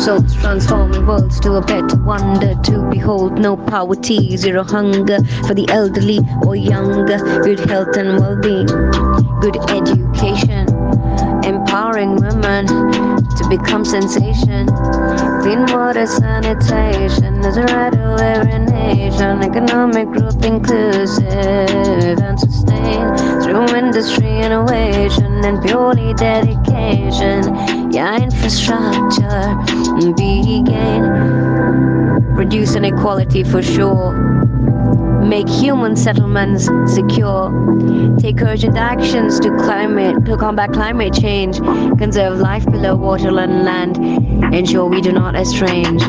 souls, transforming worlds to a better wonder to behold. No poverty, zero hunger for the elderly or younger. Good health and well-being, good education, empowering women to become sensation. Clean water, sanitation is a right of every nation. Economic growth inclusive and sustained through industry innovation and purely dedication. Yeah, infrastructure be gained. Reduce inequality for sure. Make human settlements secure. Take urgent actions to combat climate change. Conserve life below water and land. Ensure we do not estrange.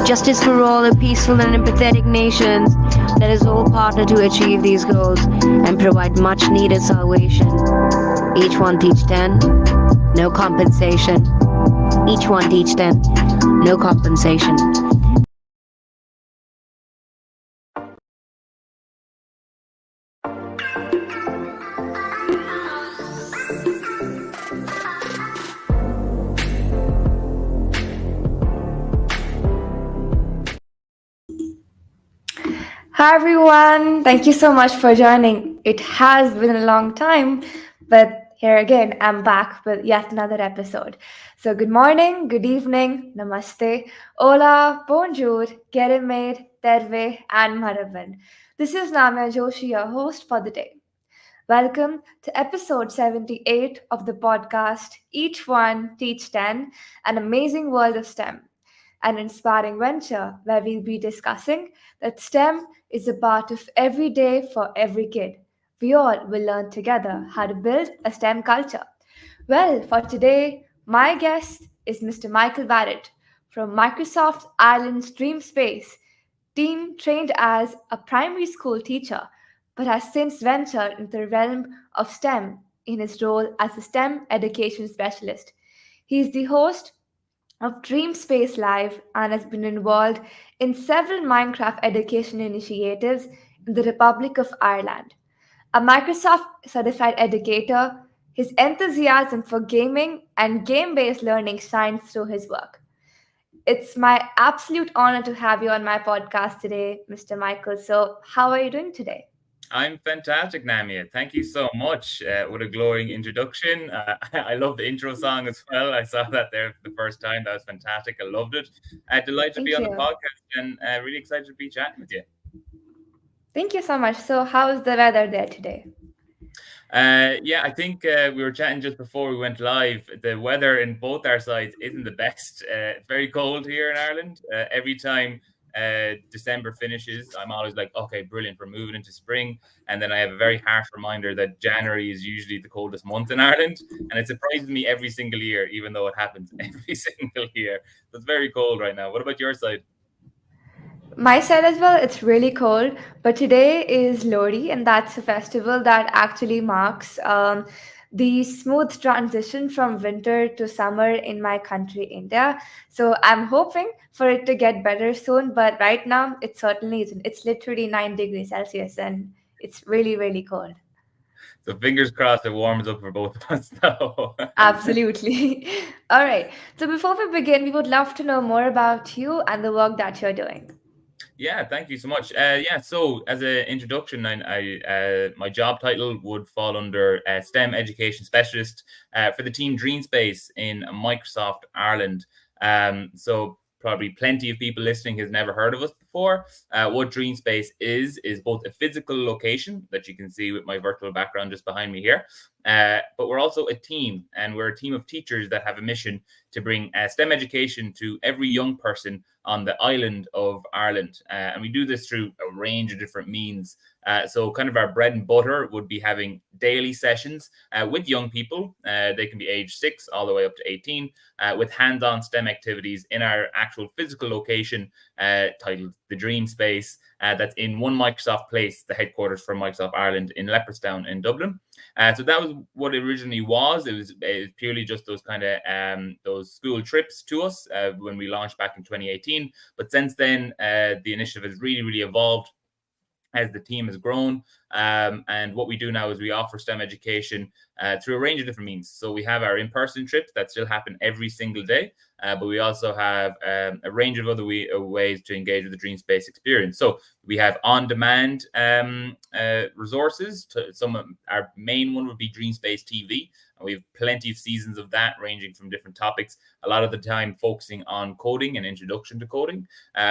Justice for all, a peaceful and empathetic nations. Let us all partner to achieve these goals and provide much needed salvation. Each one teach 10, no compensation. Each one teach 10, no compensation. Hi everyone, thank you so much for joining. It has been a long time, but here again, I'm back with yet another episode. So good morning, good evening, namaste, hola, bonjour, keremed, terve, and maraban. This is Namya Joshi, your host for the day. Welcome to episode 78 of the podcast Each One Teach 10, an amazing world of STEM, an inspiring venture where we'll be discussing that STEM is a part of every day for every kid. We all will learn together how to build a STEM culture. Well, for today, my guest is Mr. Michael Barrett from Microsoft Ireland's Dream Space team, trained as a primary school teacher, but has since ventured into the realm of STEM in his role as a STEM education specialist. He is the host of Dream Space Live and has been involved in several Minecraft education initiatives in the Republic of Ireland. A Microsoft Certified Educator, his enthusiasm for gaming and game based learning shines through his work. It's my absolute honor to have you on my podcast today, Mr. Michael. So, how are you doing today? I'm fantastic, Namia. Thank you so much. What a glowing introduction. I love the intro song as well. I saw that there for the first time. That was fantastic. I loved it. Delighted to be Thank on the you. podcast and really excited to be chatting with you. Thank you so much. So, how is the weather there today? Yeah, I think we were chatting just before we went live. The weather in both our sides isn't the best. Very cold here in Ireland. Every time December finishes, I'm always like, okay, brilliant, we're moving into spring. And then I have a very harsh reminder that January is usually the coldest month in Ireland. And it surprises me every single year, even though it happens every single year. So it's very cold right now. What about your side? My side as well, it's really cold, but today is Lodi, and that's a festival that actually marks the smooth transition from winter to summer in my country, India. So I'm hoping for it to get better soon, but right now it certainly isn't. It's literally 9 degrees Celsius, and it's really, really cold. So fingers crossed it warms up for both of us now. Absolutely. All right. So before we begin, we would love to know more about you and the work that you're doing. Yeah, thank you so much. Yeah, so as an introduction, my job title would fall under STEM education specialist for the team Dream Space in Microsoft Ireland. So probably plenty of people listening has never heard of us before. What Dream Space is both a physical location that you can see with my virtual background just behind me here, but we're also a team, and we're a team of teachers that have a mission to bring STEM education to every young person on the island of Ireland. And we do this through a range of different means. So kind of our bread and butter would be having daily sessions with young people. They can be age 6 all the way up to 18 with hands-on STEM activities in our actual physical location titled The Dream Space. That's in One Microsoft Place, the headquarters for Microsoft Ireland in Leopardstown in Dublin. So that was what it originally was. It was purely just those kind of those school trips to us when we launched back in 2018. But since then, the initiative has really, really evolved as the team has grown. And what we do now is we offer STEM education through a range of different means. So we have our in-person trips that still happen every single day, but we also have a range of other ways to engage with the DreamSpace experience. So we have on-demand resources. Our main one would be DreamSpace TV. And we have plenty of seasons of that, ranging from different topics, a lot of the time focusing on coding and introduction to coding.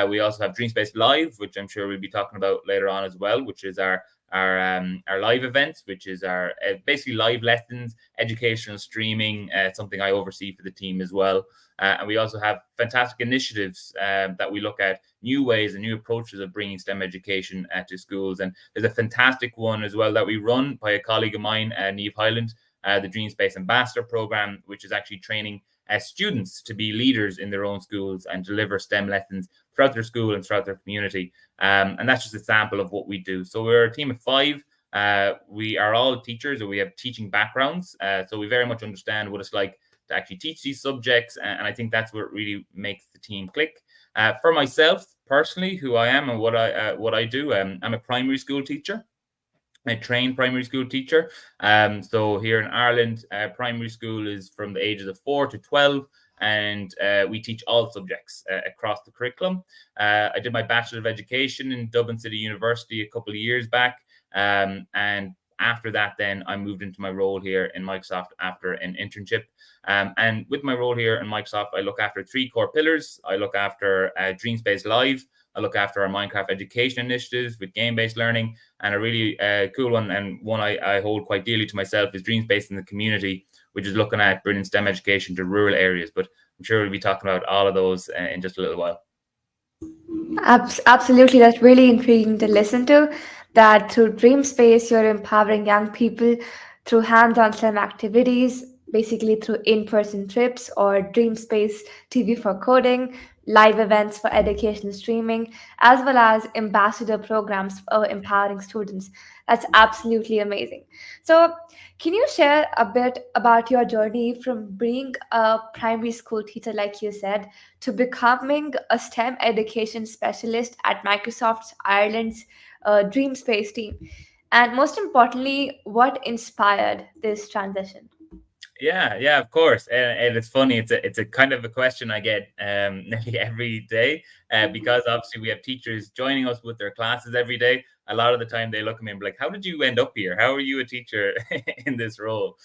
We also have DreamSpace Live, which I'm sure we'll be talking about later on as well, which is our live events, which is our basically live lessons, educational streaming, something I oversee for the team as well. And we also have fantastic initiatives that we look at, new ways and new approaches of bringing STEM education to schools. And there's a fantastic one as well that we run by a colleague of mine, Niamh Hyland, the DreamSpace Ambassador Program, which is actually training students to be leaders in their own schools and deliver STEM lessons throughout their school and throughout their community. And that's just a sample of what we do. So we're a team of 5. We are all teachers, or we have teaching backgrounds. So we very much understand what it's like to actually teach these subjects. And I think that's what really makes the team click. For myself personally, who I am and what I do, I'm a primary school teacher. A trained primary school teacher. So here in Ireland, primary school is from the ages of 4 to 12, and we teach all subjects across the curriculum. I did my Bachelor of Education in Dublin City University a couple of years back, and after that, then I moved into my role here in Microsoft after an internship. And with my role here in Microsoft, I look after 3 core pillars. I look after DreamSpace Live. I look after our Minecraft education initiatives with game-based learning, and a really cool one, and one I hold quite dearly to myself, is DreamSpace in the Community, which is looking at bringing STEM education to rural areas. But I'm sure we'll be talking about all of those in just a little while. Absolutely, that's really intriguing to listen to. That through DreamSpace, you're empowering young people through hands-on STEM activities, basically through in-person trips or DreamSpace TV for coding, live events for educational streaming, as well as ambassador programs for empowering students. That's absolutely amazing. So, can you share a bit about your journey from being a primary school teacher, like you said, to becoming a STEM education specialist at Microsoft Ireland's DreamSpace team? And most importantly, what inspired this transition? Yeah, of course. And it's funny. It's a kind of a question I get nearly every day, because obviously we have teachers joining us with their classes every day. A lot of the time they look at me and be like, "How did you end up here? How are you a teacher in this role?"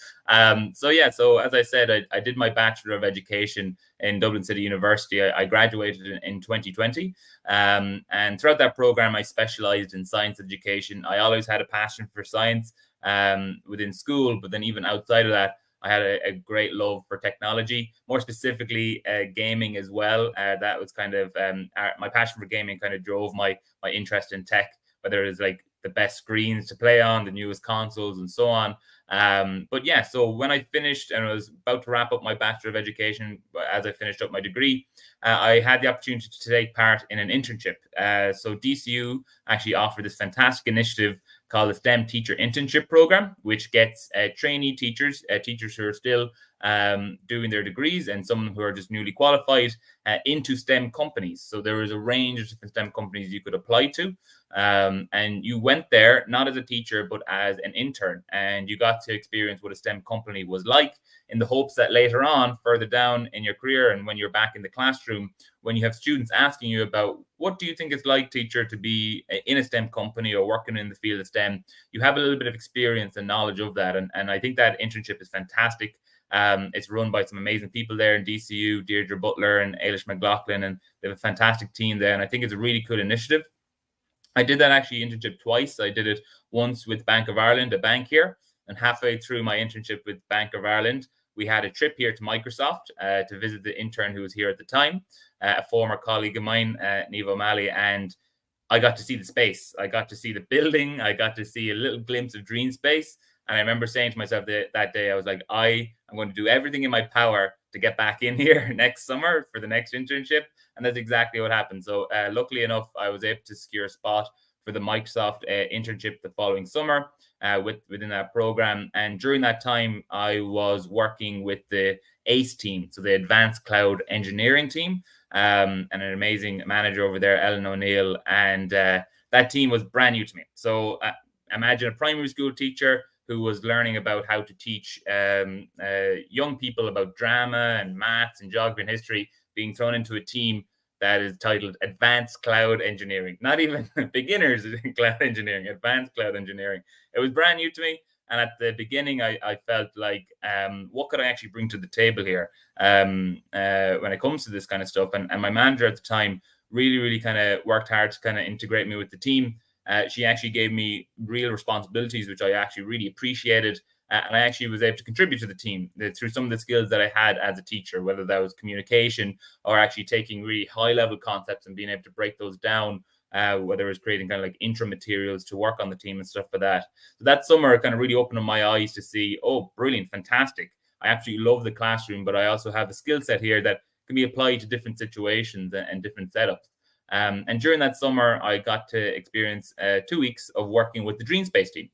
So as I said, I did my Bachelor of Education in Dublin City University. I graduated in 2020, and throughout that program, I specialized in science education. I always had a passion for science within school, but then even outside of that, I had a great love for technology, more specifically gaming as well. That was kind of my passion for gaming kind of drove my interest in tech, whether it was like the best screens to play on, the newest consoles, and so on. So when I finished and I was about to wrap up my Bachelor of Education, as I finished up my degree, I had the opportunity to take part in an internship. So DCU actually offered this fantastic initiative called the STEM Teacher Internship Program, which gets trainee teachers, teachers who are still doing their degrees and some who are just newly qualified into STEM companies. So there was a range of different STEM companies you could apply to. And you went there not as a teacher, but as an intern, and you got to experience what a STEM company was like, in the hopes that later on, further down in your career, and when you're back in the classroom, when you have students asking you about what do you think it's like, teacher, to be in a STEM company or working in the field of STEM, you have a little bit of experience and knowledge of that. And I think that internship is fantastic. It's run by some amazing people there in DCU, Deirdre Butler and Ailish McLaughlin, and they have a fantastic team there. And I think it's a really cool initiative. I did that actually internship twice. I did it once with Bank of Ireland, a bank here, and halfway through my internship with Bank of Ireland, we had a trip here to Microsoft to visit the intern who was here at the time, a former colleague of mine, Niamh O'Malley, and I got to see the space. I got to see the building. I got to see a little glimpse of DreamSpace. And I remember saying to myself that day, I was like, I'm going to do everything in my power to get back in here next summer for the next internship. And that's exactly what happened. So luckily enough, I was able to secure a spot for the Microsoft internship the following summer within that program. And during that time, I was working with the ACE team, so the Advanced Cloud Engineering team, and an amazing manager over there, Ellen O'Neill. And that team was brand new to me. So imagine a primary school teacher who was learning about how to teach young people about drama and maths and geography and history, being thrown into a team that is titled Advanced Cloud Engineering. Not even beginners in cloud engineering, Advanced Cloud Engineering. It was brand new to me. And at the beginning, I felt like, what could I actually bring to the table here when it comes to this kind of stuff? And my manager at the time really kind of worked hard to kind of integrate me with the team. She actually gave me real responsibilities, which I actually really appreciated. And I actually was able to contribute to the team through some of the skills that I had as a teacher, whether that was communication or actually taking really high level concepts and being able to break those down, whether it was creating kind of like intro materials to work on the team and stuff like that. So that summer kind of really opened up my eyes to see, oh, brilliant, fantastic. I absolutely love the classroom, but I also have a skill set here that can be applied to different situations and different setups. And during that summer, I got to experience 2 weeks of working with the DreamSpace team.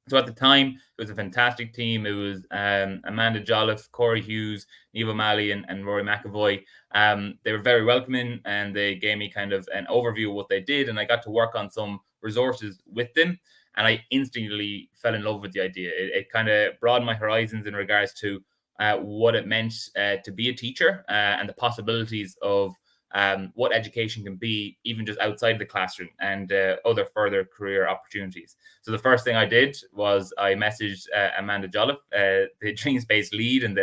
So at the time, it was a fantastic team. It was Amanda Jolliffe, Corey Hughes, Niamh O'Malley, and Rory McAvoy. They were very welcoming, and they gave me kind of an overview of what they did, and I got to work on some resources with them, and I instantly fell in love with the idea. It kind of broadened my horizons in regards to what it meant to be a teacher and the possibilities of what education can be, even just outside the classroom, and other further career opportunities. So the first thing I did was I messaged Amanda Jolliffe, the DreamSpace lead and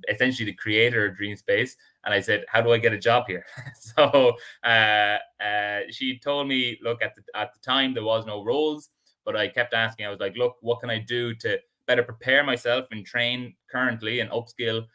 essentially the creator of DreamSpace, and I said, how do I get a job here? So she told me, look, at the time there was no roles, but I kept asking. I was like, look, what can I do to better prepare myself and train currently and upskill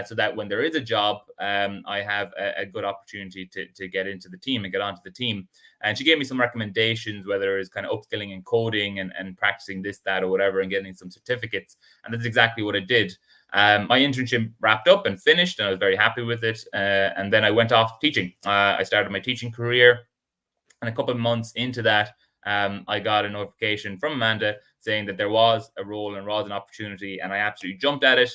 so that when there is a job, I have a good opportunity to get into the team and get onto the team. And she gave me some recommendations, whether it's kind of upskilling in coding and practicing this, that, or whatever, and getting some certificates. And that's exactly what I did. My internship wrapped up and finished, and I was very happy with it. And then I went off teaching. I started my teaching career. And a couple of months into that, I got a notification from Amanda saying that there was a role and was an opportunity, and I absolutely jumped at it.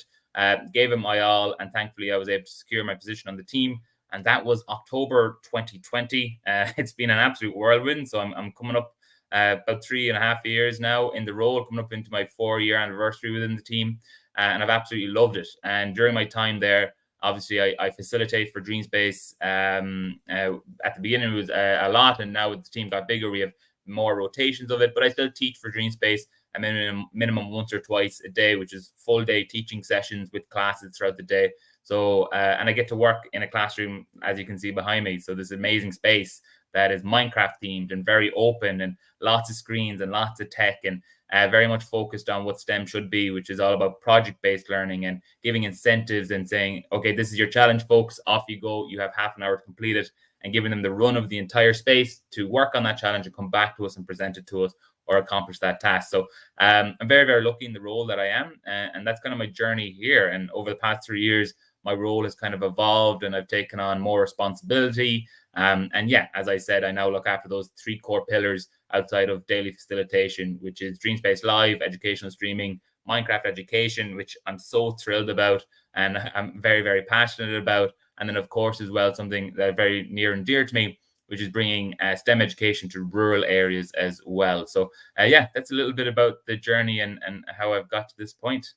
Gave it my all, and thankfully I was able to secure my position on the team, and that was October 2020. It's been an absolute whirlwind, so I'm coming up about 3.5 years now in the role, coming up into my 4-year anniversary within the team, and I've absolutely loved it. And during my time there, obviously I facilitate for DreamSpace. At the beginning it was a lot, and now as the team got bigger, we have more rotations of it, but I still teach for DreamSpace a minimum once or twice a day, which is full day teaching sessions with classes throughout the day. So, and I get to work in a classroom, as you can see behind me. So this amazing space that is Minecraft themed and very open, and lots of screens and lots of tech, and very much focused on what STEM should be, which is all about project-based learning and giving incentives and saying, okay, this is your challenge, folks, off you go. You have half an hour to complete it, and giving them the run of the entire space to work on that challenge and come back to us and present it to us or accomplish that task. So I'm very, very lucky in the role that I am. And that's kind of my journey here. And over the past 3 years, my role has kind of evolved, and I've taken on more responsibility. And yeah, as I said, I now look after those 3 core pillars outside of daily facilitation, which is DreamSpace Live, educational streaming, Minecraft education, which I'm so thrilled about and I'm very, very passionate about. And then, of course, as well, something that very near and dear to me, which is bringing STEM education to rural areas as well. So yeah, that's a little bit about the journey and how I've got to this point.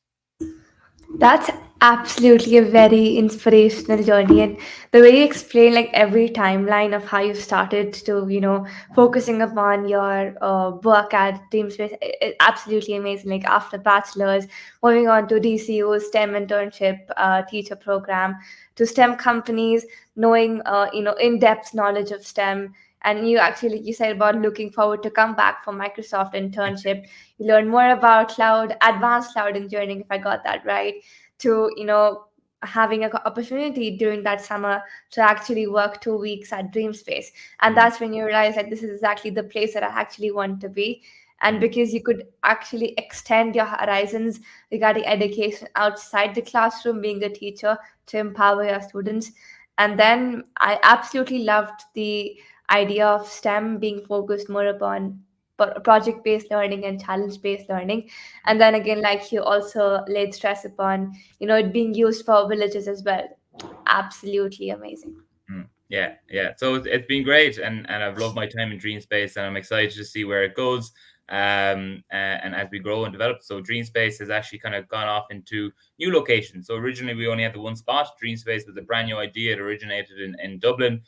That's absolutely a very inspirational journey, and the way you explain like every timeline of how you started to, focusing upon your work at DreamSpace, is absolutely amazing. Like after bachelor's, moving on to DCU STEM internship teacher program, to STEM companies, knowing in-depth knowledge of STEM. And you actually, like you said about looking forward to come back for Microsoft internship. You learn more about advanced cloud engineering, if I got that right, to, having an opportunity during that summer to actually work 2 weeks at DreamSpace. And that's when you realize that this is exactly the place that I actually want to be. And because you could actually extend your horizons regarding education outside the classroom, being a teacher, to empower your students. And then I absolutely loved the idea of STEM being focused more upon project-based learning and challenge-based learning. And then again, like you also laid stress upon, it being used for villages as well. Absolutely amazing. Yeah. So it's been great, and I've loved my time in DreamSpace, and I'm excited to see where it goes. and as we grow and develop. So DreamSpace has actually kind of gone off into new locations. So originally we only had the one spot. DreamSpace was a brand new idea. It originated in Dublin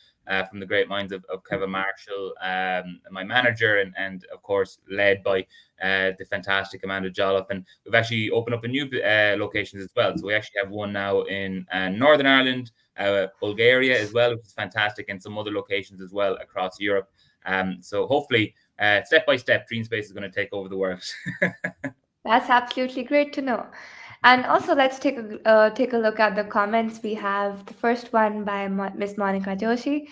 from the great minds of Kevin Marshall, my manager, and of course led by the fantastic Amanda Jolliffe. And we've actually opened up a new locations as well. So we actually have one now in Northern Ireland, Bulgaria as well, which is fantastic, and some other locations as well across Europe. So hopefully, step by step, DreamSpace is going to take over the world. That's absolutely great to know. And also, let's take a look at the comments. We have the first one by Miss Monica Joshi.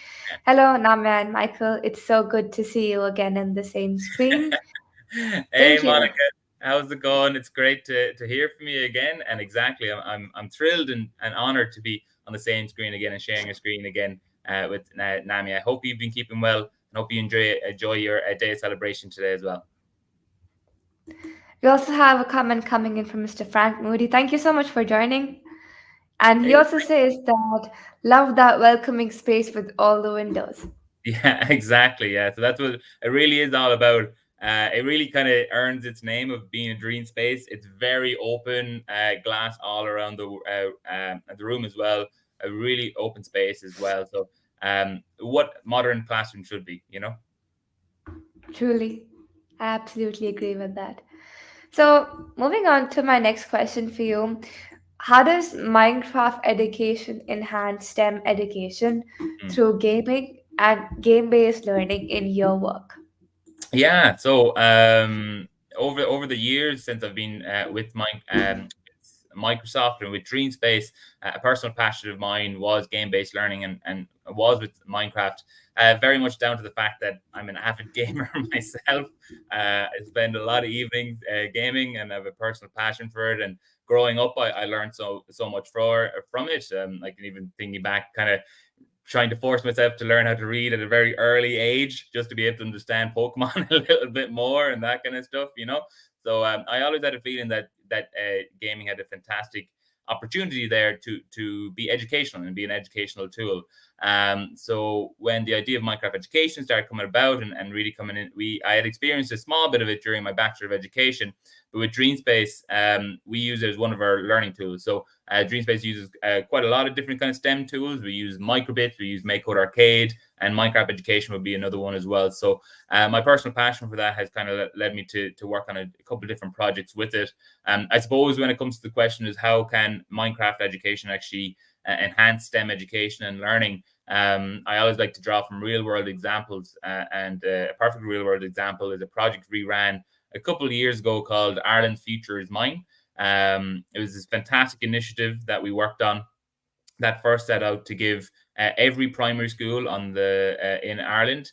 Hello, Namya and Michael. It's so good to see you again in the same screen. Hey, Thank you. Monica, how's it going? It's great to hear from you again. And exactly, I'm thrilled and honored to be on the same screen again and sharing a screen again with Nami. I hope you've been keeping well and hope you enjoy your day of celebration today as well. We also have a comment coming in from Mr. Frank Moody. Thank you so much for joining. And he also says that love that welcoming space with all the windows. Yeah, exactly. Yeah, so that's what it really is all about. It really kind of earns its name of being a dream space. It's very open, glass all around the room as well. A really open space as well. So, what modern classroom should be, you know? Truly, I absolutely agree with that. So, moving on to my next question for you. How does Minecraft education enhance STEM education through gaming and game-based learning in your work? Yeah. So, over the years since I've been with Microsoft and with DreamSpace, a personal passion of mine was game-based learning, and was with Minecraft. Very much down to the fact that I'm an avid gamer myself. I spend a lot of evenings gaming, and I have a personal passion for it. And growing up, I learned so much from it. I can even thinking back, kind of trying to force myself to learn how to read at a very early age just to be able to understand Pokemon a little bit more and that kind of stuff, you know. So I always had a feeling that gaming had a fantastic opportunity there to be educational and be an educational tool. So when the idea of Minecraft education started coming about and really coming in, I had experienced a small bit of it during my Bachelor of Education, but with DreamSpace, we use it as one of our learning tools. So DreamSpace uses quite a lot of different kind of STEM tools. We use Microbit, we use Make Code Arcade, and Minecraft Education would be another one as well. So my personal passion for that has kind of led me to work on a couple of different projects with it. I suppose when it comes to the question is how can Minecraft education actually enhance STEM education and learning? I always like to draw from real world examples, and a perfect real world example is a project we ran a couple of years ago called Ireland's Future is Mine. It was this fantastic initiative that we worked on that first set out to give every primary school in Ireland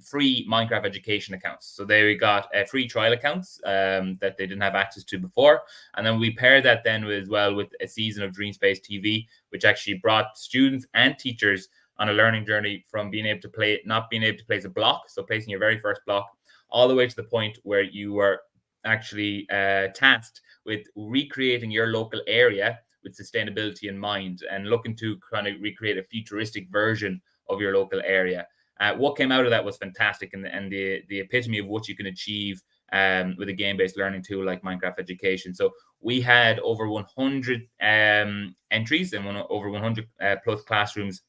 free Minecraft education accounts. So they got free trial accounts that they didn't have access to before, and then we paired that then as well with a season of DreamSpace TV, which actually brought students and teachers on a learning journey from being able to not being able to place a block, so placing your very first block, all the way to the point where you were actually tasked with recreating your local area with sustainability in mind and looking to kind of recreate a futuristic version of your local area. What came out of that was fantastic, and the epitome of what you can achieve with a game-based learning tool like Minecraft Education. So we had over 100 entries and over 100 plus classrooms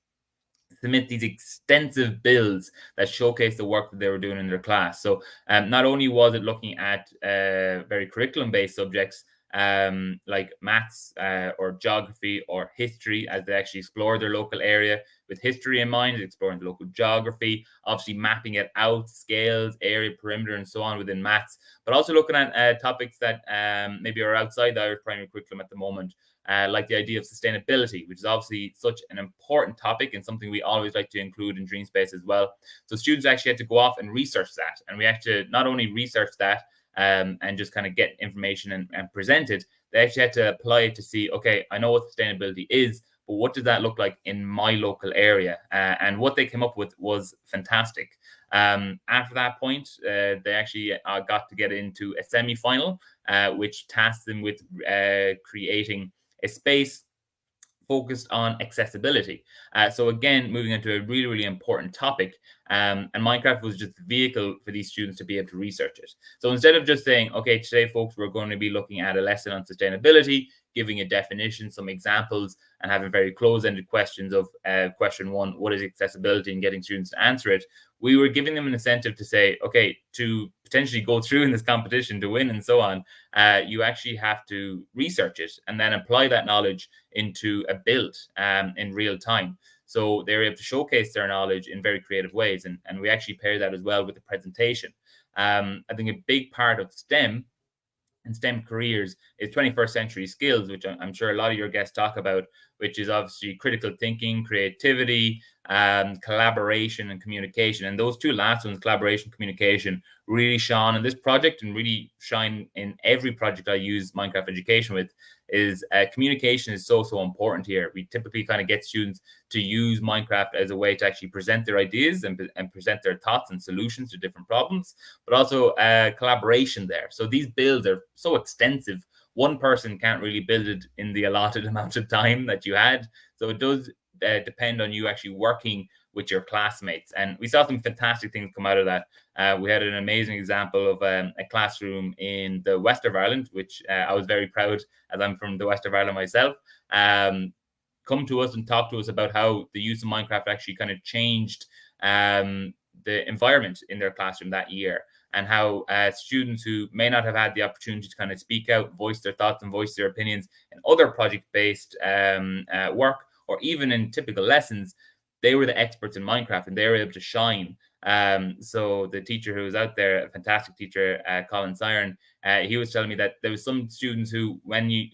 submit these extensive builds that showcase the work that they were doing in their class. So not only was it looking at very curriculum-based subjects like maths or geography or history, as they actually explore their local area with history in mind, exploring the local geography, obviously mapping it out, scales, area, perimeter, and so on within maths, but also looking at topics that maybe are outside the Irish primary curriculum at the moment. Like the idea of sustainability, which is obviously such an important topic and something we always like to include in DreamSpace as well. So students actually had to go off and research that. And we had to not only research that and just kind of get information and present it, they actually had to apply it to see, okay, I know what sustainability is, but what does that look like in my local area? And what they came up with was fantastic. After that point, they actually got to get into a semi-final, which tasked them with creating a space focused on accessibility. So again, moving into a really, really important topic, And Minecraft was just the vehicle for these students to be able to research it. So instead of just saying, okay, today, folks, we're going to be looking at a lesson on sustainability, giving a definition, some examples, and having very close-ended questions of question one, what is accessibility, and getting students to answer it, we were giving them an incentive to say, okay, to potentially go through in this competition, to win and so on, you actually have to research it and then apply that knowledge into a build in real time. So they're able to showcase their knowledge in very creative ways. And we actually pair that as well with the presentation. I think a big part of STEM and STEM careers is 21st century skills, which I'm sure a lot of your guests talk about, which is obviously critical thinking, creativity, collaboration, and communication. And those two last ones, collaboration, communication, really shine in this project and really shine in every project I use Minecraft Education with. Is communication is so important here. We typically kind of get students to use Minecraft as a way to actually present their ideas and present their thoughts and solutions to different problems, but also collaboration there. So these builds are so extensive. One person can't really build it in the allotted amount of time that you had. So it does depend on you actually working with your classmates. And we saw some fantastic things come out of that. We had an amazing example of a classroom in the west of Ireland, which I was very proud, as I'm from the west of Ireland myself, come to us and talk to us about how the use of Minecraft actually kind of changed the environment in their classroom that year, and how students who may not have had the opportunity to kind of speak out, voice their thoughts and voice their opinions in other project-based work, or even in typical lessons, they were the experts in Minecraft and they were able to shine. So the teacher who was out there, a fantastic teacher, Colin Siren, he was telling me that there was some students who, when he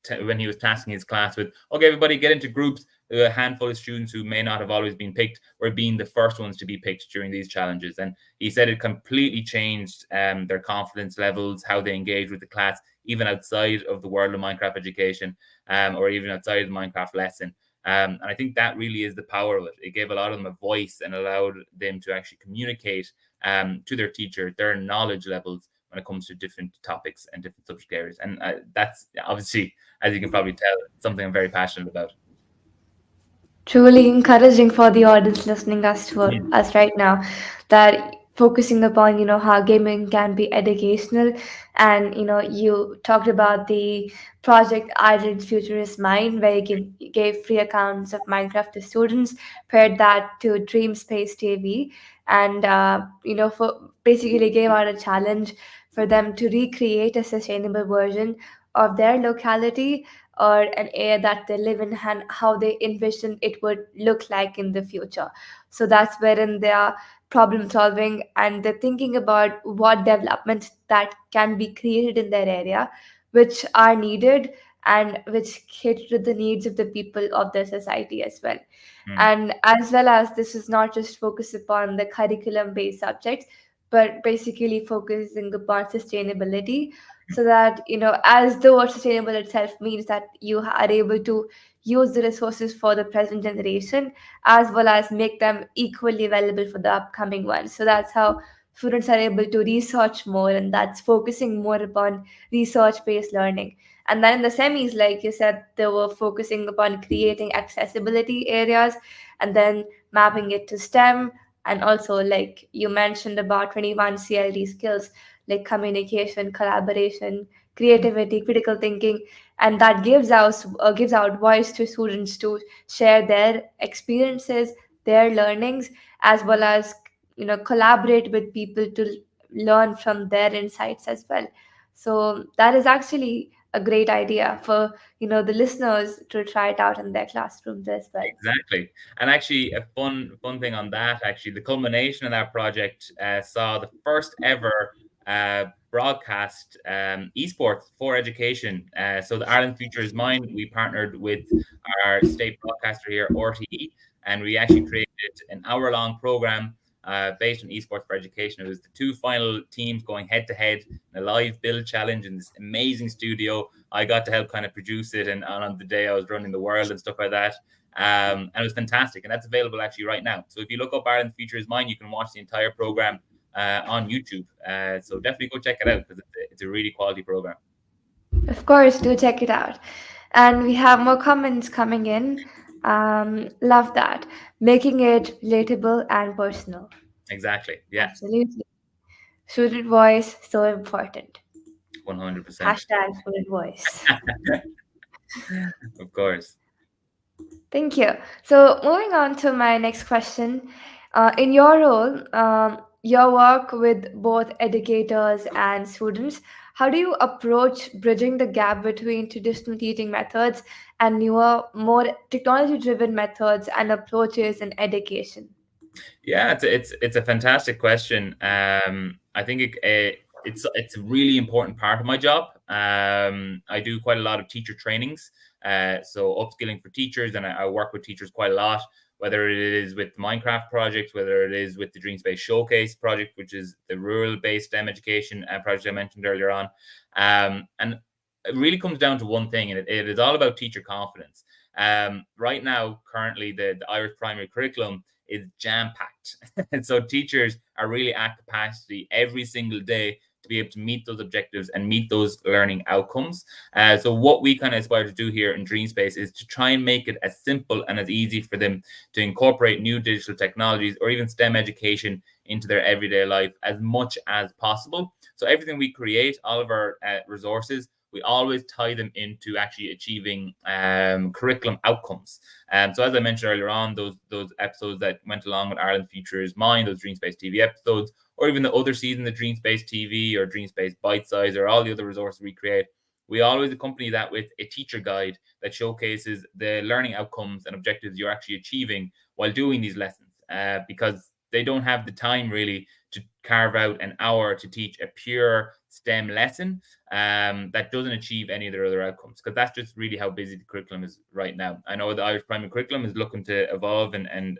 was tasking his class with, okay, everybody get into groups, a handful of students who may not have always been picked were being the first ones to be picked during these challenges. And he said it completely changed their confidence levels, how they engage with the class, even outside of the world of Minecraft Education, or even outside of the Minecraft lesson. And I think that really is the power of it. It gave a lot of them a voice and allowed them to actually communicate to their teacher their knowledge levels when it comes to different topics and different subject areas. And that's obviously, as you can probably tell, something I'm very passionate about. Truly encouraging for the audience listening us to us right now, that focusing upon how gaming can be educational. And you talked about the project Ireland Future is Mine, where you gave free accounts of Minecraft to students, paired that to Dream Space TV, and for basically gave out a challenge for them to recreate a sustainable version of their locality or an area that they live in, and how they envision it would look like in the future. So that's wherein they are problem solving, and they're thinking about what developments that can be created in their area, which are needed and which cater to the needs of the people of their society as well. And as well as, this is not just focused upon the curriculum based subjects, but basically focusing upon sustainability, so that as the word sustainable itself means that you are able to use the resources for the present generation, as well as make them equally available for the upcoming ones. So that's how students are able to research more, and that's focusing more upon research based learning. And then in the semis, like you said, they were focusing upon creating accessibility areas, and then mapping it to STEM. And also, like you mentioned, about 21 CLD skills like communication, collaboration, creativity, critical thinking, and that gives out voice to students to share their experiences, their learnings, as well as collaborate with people to learn from their insights as well. So that is actually a great idea for the listeners to try it out in their classrooms as well. Exactly. And actually, a fun thing on that, actually, the culmination of that project saw the first ever broadcast esports for education. So the Ireland Future is Mine, we partnered with our state broadcaster here, RTE, and we actually created an hour-long program based on esports for education. It was the two final teams going head-to-head in a live build challenge in this amazing studio. I got to help kind of produce it, and on the day I was running the world and stuff like that. And it was fantastic, and that's available actually right now. So if you look up Ireland Future is Mine, you can watch the entire program on YouTube. So definitely go check it out, because it's a really quality program. Of course, do check it out. And we have more comments coming in. Love that. Making it relatable and personal. Exactly. Yeah. Absolutely. Student voice, so important. 100%. Hashtag student voice. Of course. Thank you. So, moving on to my next question. In your role, your work with both educators and students, how do you approach bridging the gap between traditional teaching methods and newer, more technology driven methods and approaches in education? Yeah, it's a fantastic question. I think it's a really important part of my job. I do quite a lot of teacher trainings, so upskilling for teachers, and I work with teachers quite a lot. Whether it is with the Minecraft project, whether it is with the Dream Space Showcase project, which is the rural-based STEM education project I mentioned earlier on, and it really comes down to one thing, and it is all about teacher confidence. Right now, currently, the Irish primary curriculum is jam packed. And so teachers are really at capacity every single day to be able to meet those objectives and meet those learning outcomes. So what we kind of aspire to do here in DreamSpace is to try and make it as simple and as easy for them to incorporate new digital technologies or even STEM education into their everyday life as much as possible. So everything we create, all of our resources, we always tie them into actually achieving curriculum outcomes. So as I mentioned earlier on, those episodes that went along with Ireland Future is Mine, those DreamSpace TV episodes, or even the other season, the DreamSpace TV or DreamSpace Bite Size, or all the other resources we create, we always accompany that with a teacher guide that showcases the learning outcomes and objectives you're actually achieving while doing these lessons, because they don't have the time really to carve out an hour to teach a pure STEM lesson that doesn't achieve any of their other outcomes, because that's just really how busy the curriculum is right now. I know the Irish primary curriculum is looking to evolve and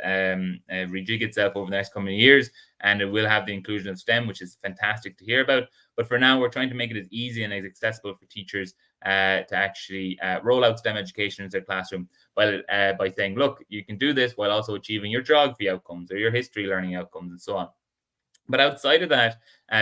rejig itself over the next coming years, and it will have the inclusion of STEM, which is fantastic to hear about. But for now, we're trying to make it as easy and as accessible for teachers to actually roll out STEM education into their classroom by saying, look, you can do this while also achieving your geography outcomes or your history learning outcomes and so on. But outside of that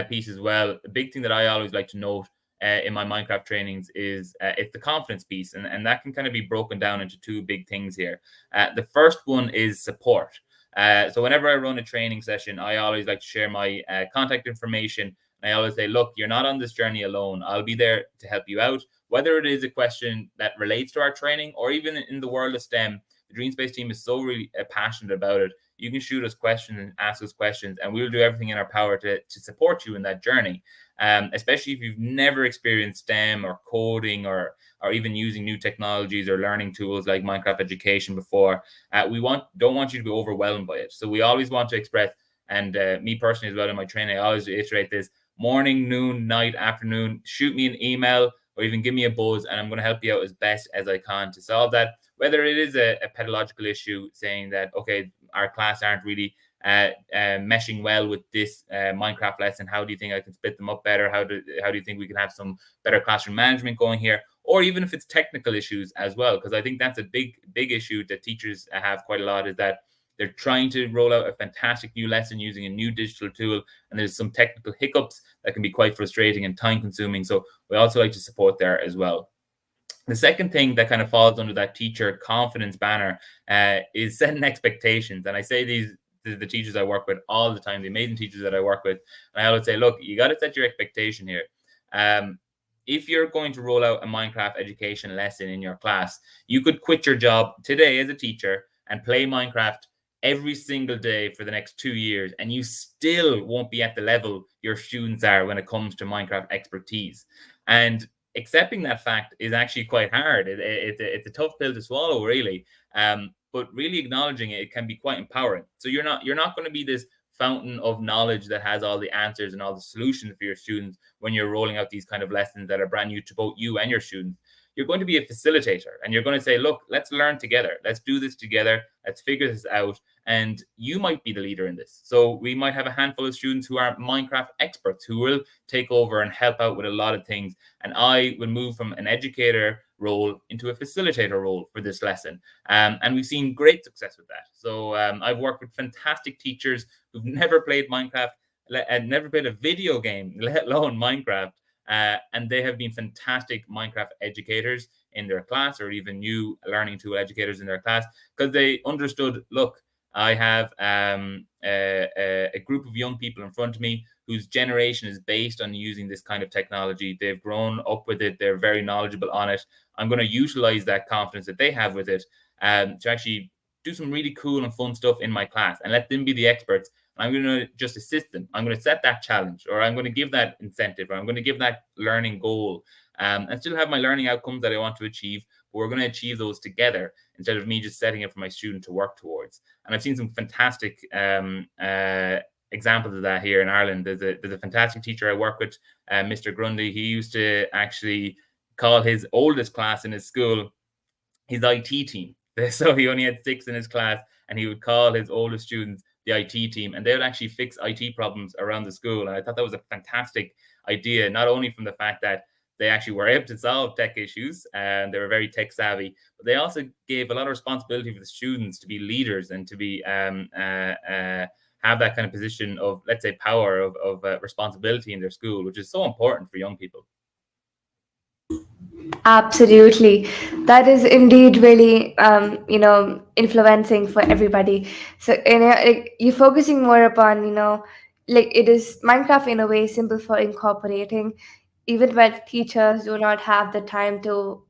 piece as well, the big thing that I always like to note in my Minecraft trainings is it's the confidence piece. And that can kind of be broken down into two big things here. The first one is support. So whenever I run a training session, I always like to share my contact information. And I always say, look, you're not on this journey alone. I'll be there to help you out. Whether it is a question that relates to our training or even in the world of STEM, the DreamSpace team is so really passionate about it. You can shoot us questions and ask us questions, and we'll do everything in our power to support you in that journey. Especially if you've never experienced STEM or coding or even using new technologies or learning tools like Minecraft education before. We don't want you to be overwhelmed by it. So we always want to express, and me personally as well in my training, I always iterate this: morning, noon, night, afternoon, shoot me an email or even give me a buzz, and I'm going to help you out as best as I can to solve that. Whether it is a pedagogical issue, saying that, okay, our class aren't really meshing well with this Minecraft lesson. How do you think I can split them up better? How do you think we can have some better classroom management going here? Or even if it's technical issues as well, because I think that's a big issue that teachers have quite a lot, is that they're trying to roll out a fantastic new lesson using a new digital tool, and there's some technical hiccups that can be quite frustrating and time consuming. So we also like to support there as well. The second thing that kind of falls under that teacher confidence banner is setting expectations. And I say these to the teachers I work with all the time, the amazing teachers that I work with. And I always say, look, you got to set your expectation here. If you're going to roll out a Minecraft education lesson in your class, you could quit your job today as a teacher and play Minecraft every single day for the next 2 years, and you still won't be at the level your students are when it comes to Minecraft expertise. And accepting that fact is actually quite hard. It's a tough pill to swallow, really. But really acknowledging it can be quite empowering. So you're not going to be this fountain of knowledge that has all the answers and all the solutions for your students when you're rolling out these kind of lessons that are brand new to both you and your students. You're going to be a facilitator, and you're going to say, look, let's learn together. Let's do this together. Let's figure this out. And you might be the leader in this. So we might have a handful of students who are Minecraft experts who will take over and help out with a lot of things. And I will move from an educator role into a facilitator role for this lesson. And we've seen great success with that. So I've worked with fantastic teachers who've never played Minecraft and never played a video game, let alone Minecraft. and they have been fantastic Minecraft educators in their class, or even new learning tool educators in their class, because they understood, look, I have a group of young people in front of me whose generation is based on using this kind of technology. They've grown up with it. They're very knowledgeable on it. I'm going to utilize that confidence that they have with it to actually do some really cool and fun stuff in my class and let them be the experts. I'm going to just assist them. I'm going to set that challenge, or I'm going to give that incentive, or I'm going to give that learning goal, and still have my learning outcomes that I want to achieve. But we're going to achieve those together instead of me just setting it for my student to work towards. And I've seen some fantastic examples of that here in Ireland. There's a fantastic teacher I work with, Mr. Grundy. He used to actually call his oldest class in his school his IT team. So he only had 6 in his class, and he would call his oldest students the IT team, and they would actually fix IT problems around the school. And I thought that was a fantastic idea, not only from the fact that they actually were able to solve tech issues and they were very tech savvy, but they also gave a lot of responsibility for the students to be leaders and to be have that kind of position of, let's say, power of responsibility in their school, which is so important for young people. Absolutely. That is indeed really, influencing for everybody. So, like, you're focusing more upon, like, it is Minecraft in a way simple for incorporating, even when teachers do not have the time to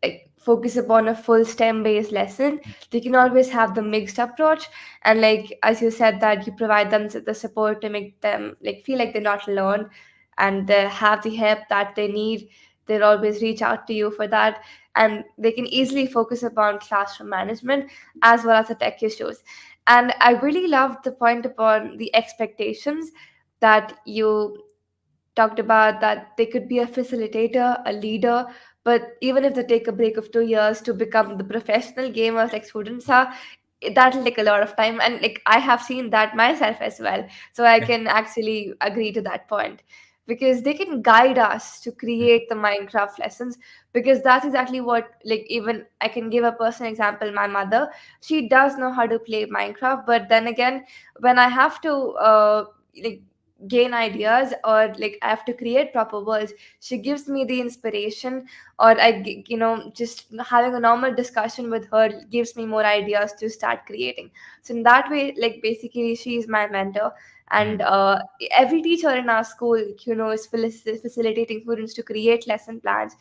like focus upon a full STEM based lesson. They can always have the mixed approach, and like as you said, that you provide them the support to make them like feel like they're not alone, and they have the help that they need. They'll always reach out to you for that, and they can easily focus upon classroom management as well as the tech issues. And I really love the point upon the expectations that you talked about, that they could be a facilitator, a leader, but even if they take a break of 2 years to become the professional gamers like students are, that'll take a lot of time. And like I have seen that myself as well. So I can actually agree to that point, because they can guide us to create the Minecraft lessons, because that's exactly what, like, even I can give a personal example. My mother, she does know how to play Minecraft, but then again, when I have to like gain ideas, or like I have to create proper words, she gives me the inspiration, or just having a normal discussion with her gives me more ideas to start creating. So in that way, like basically she is my mentor. And every teacher in our school, is facilitating students to create lesson plans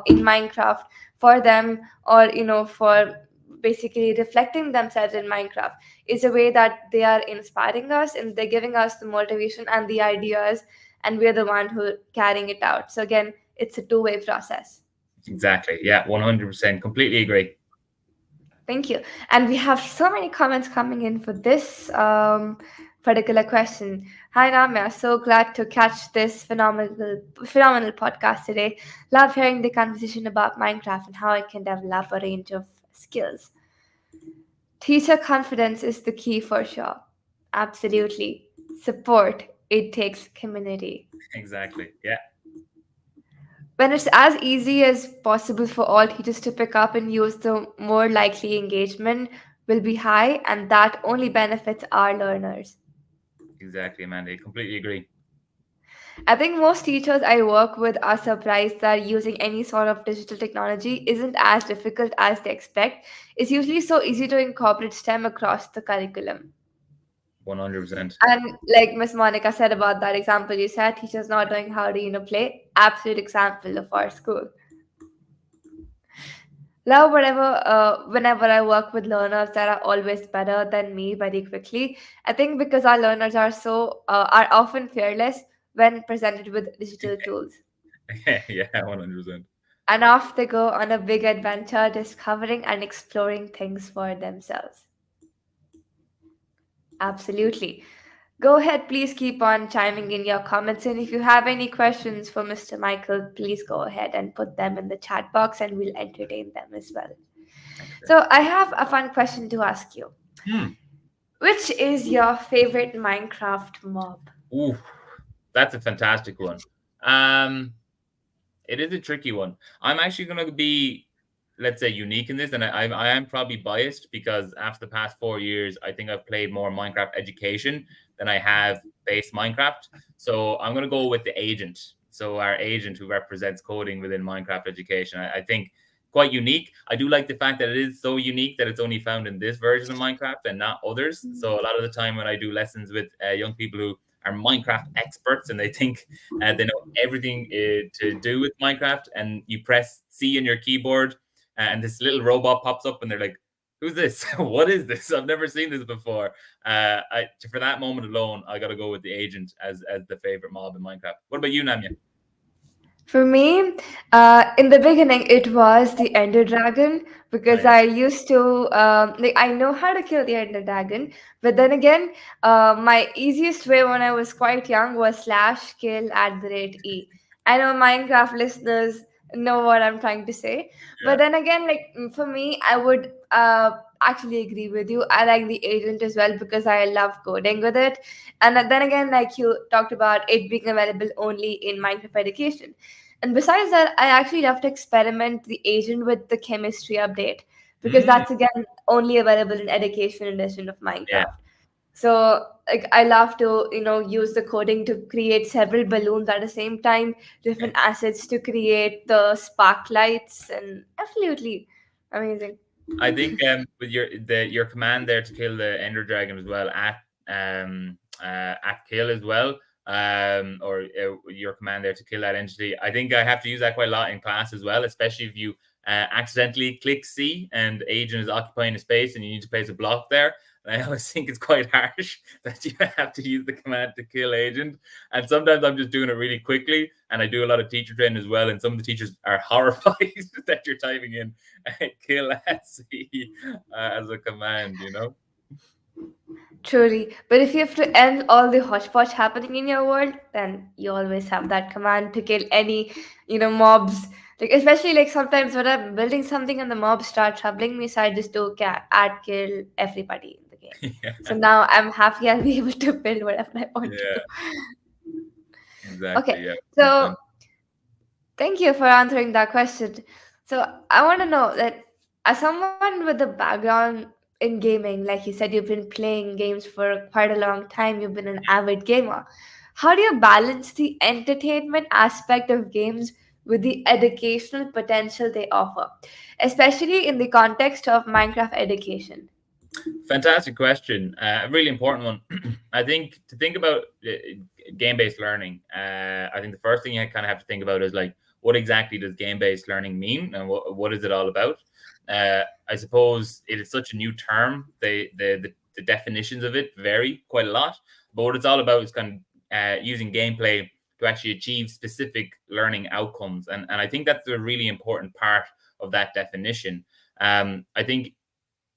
in Minecraft for them, or for basically reflecting themselves in Minecraft, is a way that they are inspiring us and they're giving us the motivation and the ideas, and we're the one who are carrying it out. So again, it's a two-way process. Exactly. Yeah, 100%. Completely agree. Thank you. And we have so many comments coming in for this particular question. Hi, Ramya. So glad to catch this phenomenal podcast today. Love hearing the conversation about Minecraft and how it can develop a range of skills. Teacher confidence is the key for sure. Absolutely. Support. It takes community. Exactly. Yeah. When it's as easy as possible for all teachers to pick up and use, the more likely engagement will be high, and that only benefits our learners. Exactly, Amanda. I completely agree. I think most teachers I work with are surprised that using any sort of digital technology isn't as difficult as they expect. It's usually so easy to incorporate STEM across the curriculum. 100%. And like Miss Monica said about that example you said, teachers not knowing how to, play, absolute example of our school. Love whenever I work with learners that are always better than me very quickly. I think because our learners are often fearless when presented with digital tools. Yeah, 100%. And off they go on a big adventure, discovering and exploring things for themselves. Absolutely. Go ahead, please keep on chiming in your comments. And if you have any questions for Mr. Michael, please go ahead and put them in the chat box and we'll entertain them as well. So I have a fun question to ask you. Which is your favorite Minecraft mob? Ooh, that's a fantastic one. It is a tricky one. I'm actually going to be, let's say, unique in this, and I am probably biased because after the past 4 years, I think I've played more Minecraft education than I have base Minecraft. So I'm going to go with the agent. So our agent who represents coding within Minecraft education, I think quite unique. I do like the fact that it is so unique that it's only found in this version of Minecraft and not others. So a lot of the time when I do lessons with young people who are Minecraft experts and they think they know everything to do with Minecraft, and you press C on your keyboard and this little robot pops up and they're like, who's this? What is this? I've never seen this before. For that moment alone, I got to go with the agent as the favorite mob in Minecraft. What about you, Namya? For me, in the beginning, it was the Ender Dragon because Right. I used to I know how to kill the Ender Dragon, but then again, my easiest way when I was quite young was /kill@E. I know Minecraft listeners know what I'm trying to say, Yeah. but then again, for me, I would actually agree with you. I like the agent as well because I love coding with it, and then again, like you talked about it being available only in Minecraft Education. And besides that, I actually love to experiment the agent with the chemistry update because that's again only available in education edition of Minecraft. Yeah. So I love to use the coding to create several balloons at the same time, different assets to create the sparklights, and absolutely amazing. I think with your command there to kill the Ender Dragon as well at kill as well, or your command there to kill that entity. I think I have to use that quite a lot in class as well, especially if you accidentally click C and agent is occupying a space and you need to place a block there. And I always think it's quite harsh that you have to use the command to kill agent. And sometimes I'm just doing it really quickly. And I do a lot of teacher training as well. And some of the teachers are horrified that you're typing in kill at C as a command, Truly. But if you have to end all the hodgepodge happening in your world, then you always have that command to kill any, mobs. Like especially sometimes when I'm building something and the mobs start troubling me, so I just do add kill everybody in the game. Yeah. So now I'm happy I'll be able to build whatever I want to do. Exactly. Okay. Yeah. So thank you for answering that question. So I want to know that as someone with a background in gaming, like you said, you've been playing games for quite a long time, you've been an avid gamer. How do you balance the entertainment aspect of games with the educational potential they offer, especially in the context of Minecraft education? Fantastic question. A really important one. I think to think about game-based learning, I think the first thing you kind of have to think about is what exactly does game-based learning mean and what is it all about? I suppose it is such a new term. The definitions of it vary quite a lot, but what it's all about is kind of using gameplay to actually achieve specific learning outcomes. And I think that's a really important part of that definition. I think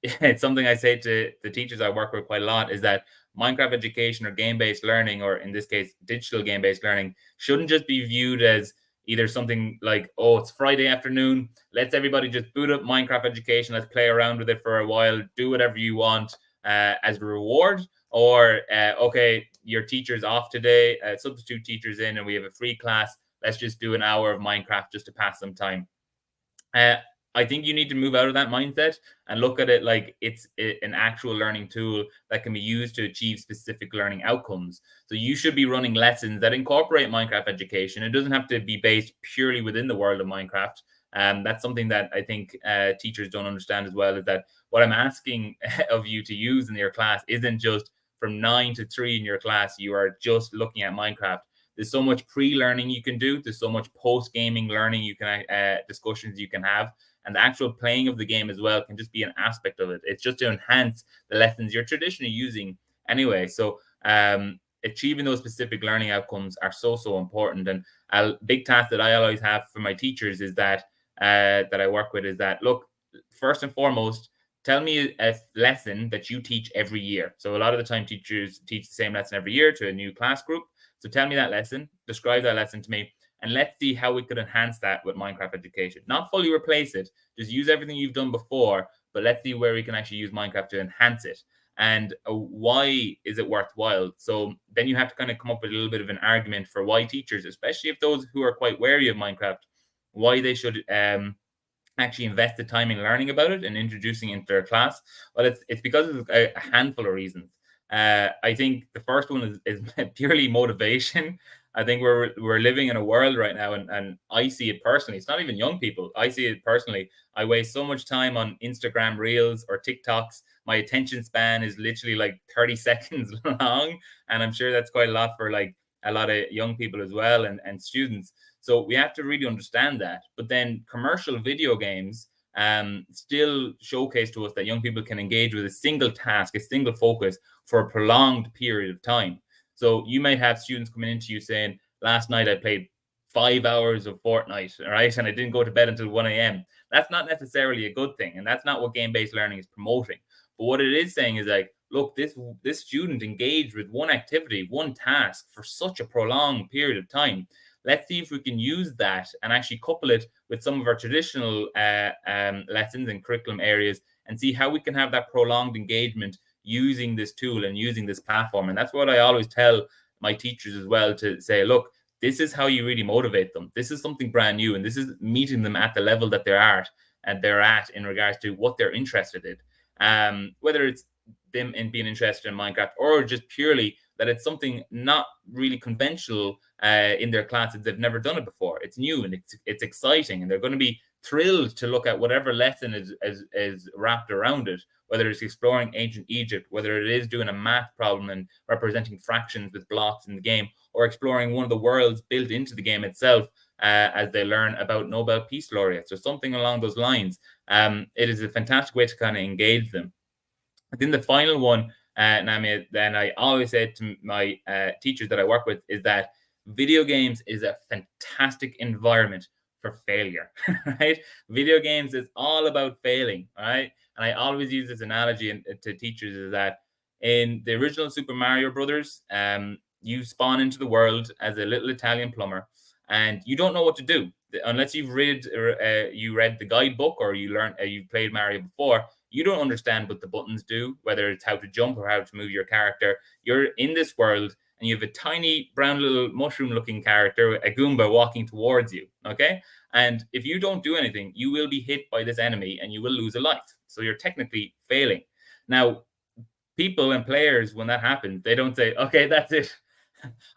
it's something I say to the teachers I work with quite a lot is that Minecraft education or game-based learning, or in this case, digital game-based learning, shouldn't just be viewed as either something like, oh, it's Friday afternoon, let's everybody just boot up Minecraft education, let's play around with it for a while, do whatever you want as a reward, or okay, your teacher's off today, substitute teacher's in and we have a free class, let's just do an hour of Minecraft just to pass some time. I think you need to move out of that mindset and look at it like it's an actual learning tool that can be used to achieve specific learning outcomes. So you should be running lessons that incorporate Minecraft education. It doesn't have to be based purely within the world of Minecraft. That's something that I think teachers don't understand as well, is that what I'm asking of you to use in your class isn't just from 9 to 3 in your class, you are just looking at Minecraft. There's so much pre-learning you can do. There's so much post-gaming learning you can discussions you can have. And the actual playing of the game as well can just be an aspect of it. It's just to enhance the lessons you're traditionally using anyway. So achieving those specific learning outcomes are so important. And a big task that I always have for my teachers is that I work with is that, look, first and foremost, tell me a lesson that you teach every year. So a lot of the time teachers teach the same lesson every year to a new class group. So tell me that lesson, describe that lesson to me, and let's see how we could enhance that with Minecraft education. Not fully replace it, just use everything you've done before, but let's see where we can actually use Minecraft to enhance it. And why is it worthwhile? So then you have to kind of come up with a little bit of an argument for why teachers, especially if those who are quite wary of Minecraft, why they should actually invest the time in learning about it and introducing it into their class. Well, it's because of a handful of reasons. I think the first one is purely motivation. I think we're living in a world right now, and I see it personally. It's not even young people. I see it personally. I waste so much time on Instagram Reels or TikToks. My attention span is literally like 30 seconds long. And I'm sure that's quite a lot for like a lot of young people as well, and students. So we have to really understand that. But then commercial video games still showcase to us that young people can engage with a single task, a single focus for a prolonged period of time. So you might have students coming into you saying, last night I played 5 hours of Fortnite, all right, and I didn't go to bed until 1 a.m. That's not necessarily a good thing, and that's not what game-based learning is promoting. But what it is saying is like, look, this student engaged with one activity, one task for such a prolonged period of time. Let's see if we can use that and actually couple it with some of our traditional lessons and curriculum areas, and see how we can have that prolonged engagement using this tool and using this platform. And that's what I always tell my teachers as well, to say, look, this is how you really motivate them. This is something brand new, and this is meeting them at the level that they're at in regards to what they're interested in. Whether it's them in being interested in Minecraft, or just purely that it's something not really conventional in their classes. They've never done it before. It's new and it's exciting, and they're going to be thrilled to look at whatever lesson is wrapped around it, whether it's exploring ancient Egypt, whether it is doing a math problem and representing fractions with blocks in the game, or exploring one of the worlds built into the game itself as they learn about Nobel Peace Laureates or something along those lines. It is a fantastic way to kind of engage them. I think the final one, Nami, then I always say to my teachers that I work with, is that video games is a fantastic environment for failure, right? Video games is all about failing, right? And I always use this analogy to teachers, is that in the original Super Mario Brothers, you spawn into the world as a little Italian plumber, and you don't know what to do unless you've read the guidebook, or you've played Mario before. You don't understand what the buttons do, whether it's how to jump or how to move your character. You're in this world, and you have a tiny brown little mushroom-looking character, a Goomba, walking towards you, okay? And if you don't do anything, you will be hit by this enemy, and you will lose a life. So you're technically failing. Now, people and players, when that happens, they don't say, okay, that's it.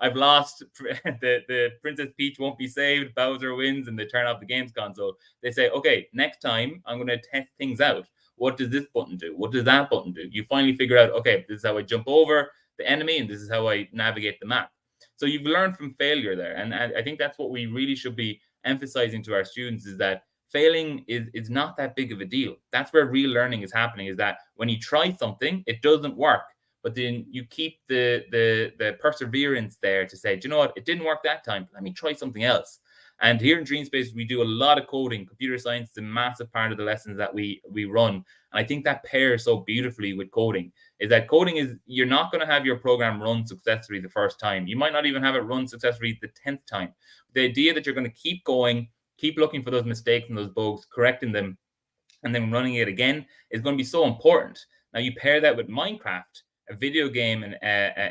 I've lost. The Princess Peach won't be saved. Bowser wins, and they turn off the games console. They say, okay, next time I'm going to test things out. What does this button do? What does that button do? You finally figure out, okay, this is how I jump over the enemy, and this is how I navigate the map. So you've learned from failure there. And I think that's what we really should be emphasizing to our students, is that failing is not that big of a deal. That's where real learning is happening, is that when you try something, it doesn't work, but then you keep the perseverance there to say, do you know what? It didn't work that time. Let me try something else. And here in DreamSpace, we do a lot of coding. Computer science is a massive part of the lessons that we run. And I think that pairs so beautifully with coding, is that coding is, you're not going to have your program run successfully the first time. You might not even have it run successfully the 10th time. The idea that you're going to keep going, keep looking for those mistakes and those bugs, correcting them, and then running it again is going to be so important. Now, you pair that with Minecraft, a video game and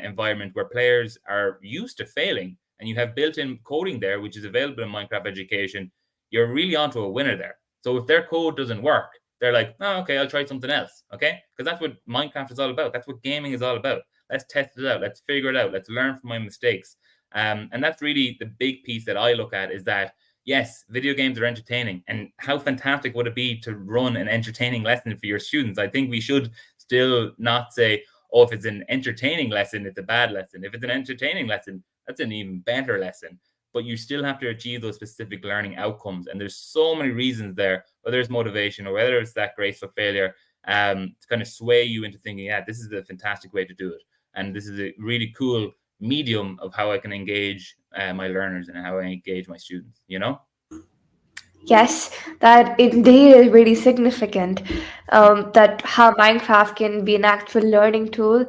environment where players are used to failing, and you have built-in coding there, which is available in Minecraft Education, you're really onto a winner there. So if their code doesn't work, they're like, oh, okay, I'll try something else, okay? Because that's what Minecraft is all about. That's what gaming is all about. Let's test it out. Let's figure it out. Let's learn from my mistakes. And that's really the big piece that I look at, is that, yes, video games are entertaining. And how fantastic would it be to run an entertaining lesson for your students? I think we should still not say, oh, if it's an entertaining lesson, it's a bad lesson. If it's an entertaining lesson, that's an even better lesson. But you still have to achieve those specific learning outcomes. And there's so many reasons there, whether it's motivation or whether it's that graceful failure, to kind of sway you into thinking, yeah, this is a fantastic way to do it. And this is a really cool medium of how I can engage my learners and how I engage my students, you know? Yes, that indeed is really significant. That how Minecraft can be an actual learning tool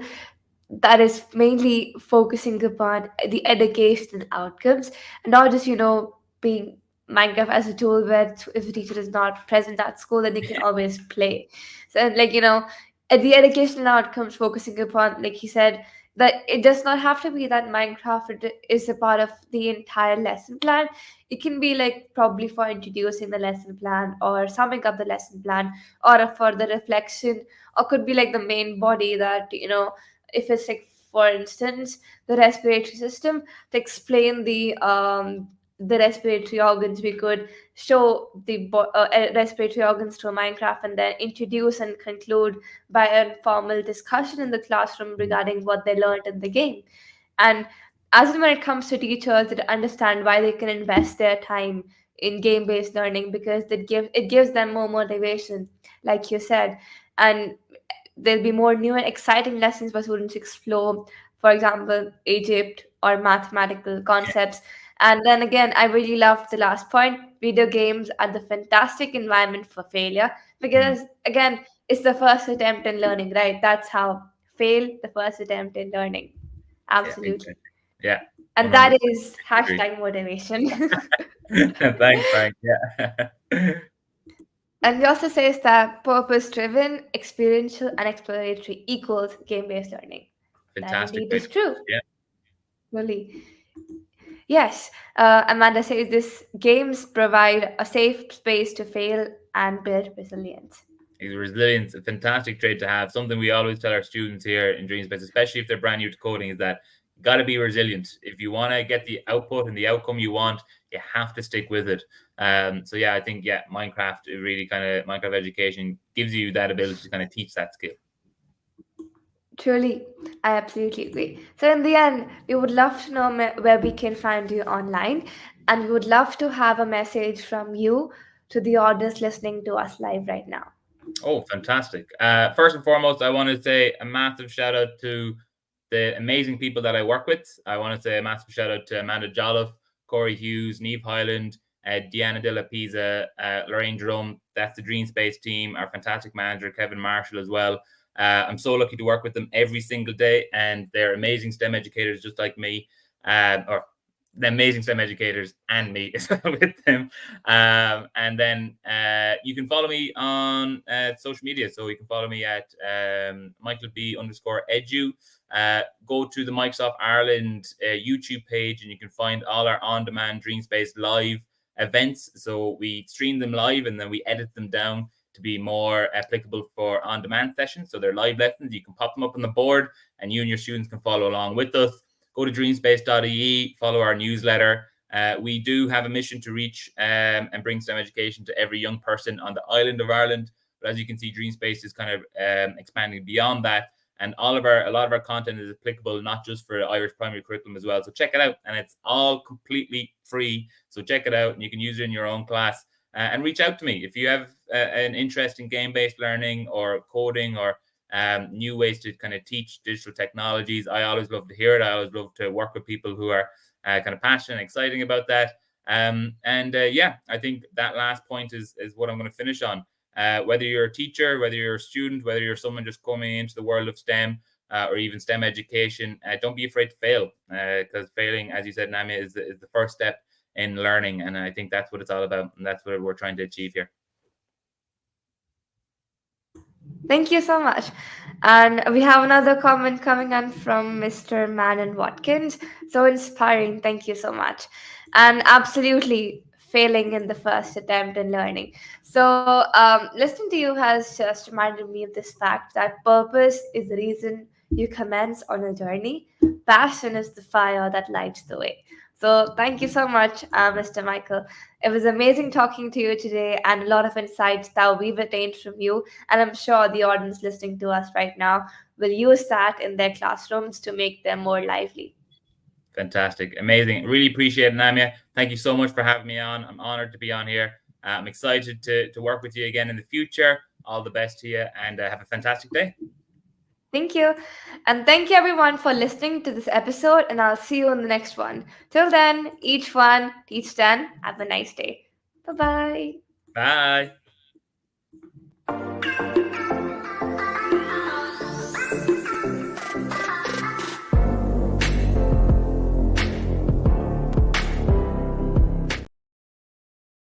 that is mainly focusing upon the educational outcomes, and not just, being Minecraft as a tool where if the teacher is not present at school, then they can always play. So, at the educational outcomes, focusing upon, like he said, that it does not have to be that Minecraft is a part of the entire lesson plan. It can be like probably for introducing the lesson plan, or summing up the lesson plan, or a further reflection, or could be like the main body that, if it's like for instance, the respiratory system. To explain the respiratory organs, we could show the respiratory organs through Minecraft, and then introduce and conclude by a formal discussion in the classroom regarding what they learned in the game. And as in when it comes to teachers, that understand why they can invest their time in game-based learning, because it gives them more motivation, like you said, and there'll be more new and exciting lessons for students to explore, for example, Egypt or mathematical concepts. And then again, I really loved the last point. Video games are the fantastic environment for failure, because again, it's the first attempt in learning, right? That's how fail the first attempt in learning. Absolutely. Yeah. And that is hashtag motivation. Thanks, Frank. Yeah. And he also says that purpose-driven, experiential, and exploratory equals game-based learning. Fantastic. That indeed is true. Yeah. Really. Yes. Amanda says this games provide a safe space to fail and build resilience. Resilience, a fantastic trait to have. Something we always tell our students here in Dreamspace, especially if they're brand new to coding, is that you got to be resilient. If you want to get the output and the outcome you want, you have to stick with it. So yeah, I think Minecraft really Minecraft education gives you that ability to kind of teach that skill. Truly, I absolutely agree. So in the end, we would love to know where we can find you online, and we would love to have a message from you to the audience listening to us live right now. Oh, fantastic. First and foremost, I want to say a massive shout out to the amazing people that I work with. I want to say a massive shout out to Amanda Jolliffe, Corey Hughes, Neve Highland, Deanna De La Pisa, Lorraine Drum. That's the Dreamspace team, our fantastic manager, Kevin Marshall, as well. I'm so lucky to work with them every single day, and they're amazing STEM educators just like me, or the amazing STEM educators and me as well with them. And then you can follow me on social media. So you can follow me at MichaelB_edu. Go to the Microsoft Ireland YouTube page, and you can find all our on-demand Dreamspace live events. So we stream them live, and then we edit them down to be more applicable for on-demand sessions. So they're live lessons. You can pop them up on the board, and you and your students can follow along with us. Go to dreamspace.ie, follow our newsletter. We do have a mission to reach and bring STEM education to every young person on the island of Ireland. But as you can see, Dreamspace is kind of expanding beyond that. And a lot of our content is applicable not just for Irish primary curriculum as well. So check it out, and it's all completely free. So check it out, and you can use it in your own class. And reach out to me if you have an interest in game-based learning or coding or new ways to kind of teach digital technologies. I always love to hear it. I always love to work with people who are kind of passionate and exciting about that. I think that last point is what I'm going to finish on. Whether you're a teacher, whether you're a student, whether you're someone just coming into the world of STEM or even STEM education, don't be afraid to fail, because failing, as you said, Namia, is the first step in learning. And I think that's what it's all about, and that's what we're trying to achieve here. Thank you so much. And we have another comment coming on from Mr. Manon Watkins. So inspiring. Thank you so much. And absolutely failing in the first attempt in learning. So listening to you has just reminded me of this fact that purpose is the reason you commence on a journey. Passion is the fire that lights the way. So thank you so much, Mr. Michael. It was amazing talking to you today, and a lot of insights that we've attained from you. And I'm sure the audience listening to us right now will use that in their classrooms to make them more lively. Fantastic. Amazing. Really appreciate it, Namia. Thank you so much for having me on. I'm honored to be on here. I'm excited to work with you again in the future. All the best to you, and have a fantastic day. Thank you. And thank you everyone for listening to this episode, and I'll see you in the next one. Till then, each one, teach 10. Have a nice day. Bye-bye. Bye.